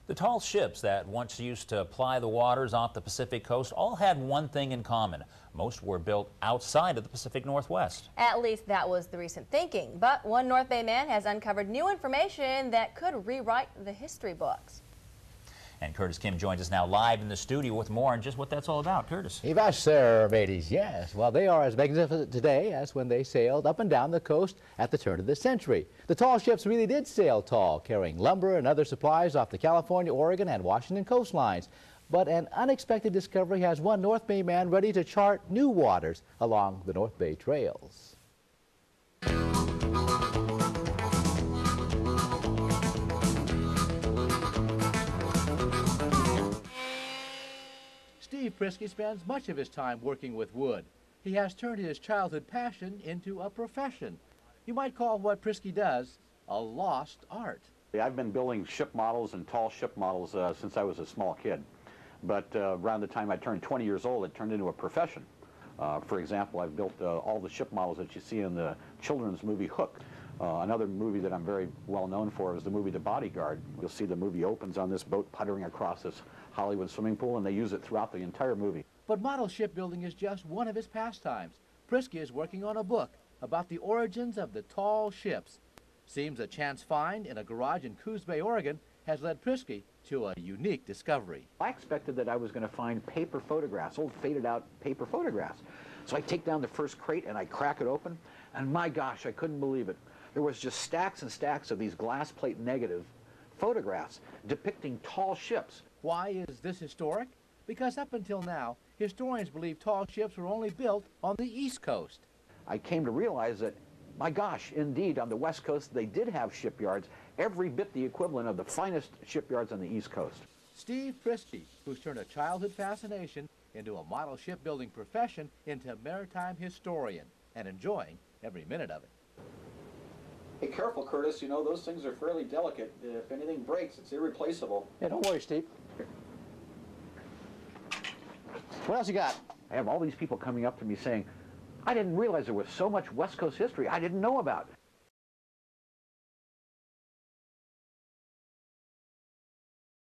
The tall ships that once used to ply the waters off the Pacific coast all had one thing in common. Most were built outside of the Pacific Northwest. At least that was the recent thinking. But one North Bay man has uncovered new information that could rewrite the history books. And Curtis Kim joins us now live in the studio with more on just what that's all about. Curtis. Evash, sir, mateys, yes. Well, they are as magnificent today as when they sailed up and down the coast at the turn of the century. The tall ships really did sail tall, carrying lumber and other supplies off the California, Oregon, and Washington coastlines. But an unexpected discovery has one North Bay man ready to chart new waters along the North Bay trails. Steve Priske spends much of his time working with wood. He has turned his childhood passion into a profession. You might call what Priske does a lost art. I've been building ship models and tall ship models since I was a small kid. But around the time I turned 20 years old, it turned into a profession. For example, I've built all the ship models that you see in the children's movie Hook. Another movie that I'm very well known for is the movie The Bodyguard. You'll see the movie opens on this boat puttering across this Hollywood swimming pool, and they use it throughout the entire movie. But model shipbuilding is just one of his pastimes. Priske is working on a book about the origins of the tall ships. Seems a chance find in a garage in Coos Bay, Oregon, has led Priske to a unique discovery. I expected that I was going to find paper photographs, old faded out paper photographs. So I take down the first crate and I crack it open, and my gosh, I couldn't believe it. There was just stacks and stacks of these glass plate negative photographs depicting tall ships. Why is this historic? Because up until now, historians believe tall ships were only built on the East Coast. I came to realize that, my gosh, indeed, on the West Coast, they did have shipyards, every bit the equivalent of the finest shipyards on the East Coast. Steve Priske, who's turned a childhood fascination into a model shipbuilding profession, into maritime historian, and enjoying every minute of it. Hey, careful, Curtis. You know, those things are fairly delicate. If anything breaks, it's irreplaceable. Yeah, don't worry, Steve. What else you got? I have all these people coming up to me saying, I didn't realize there was so much West Coast history I didn't know about.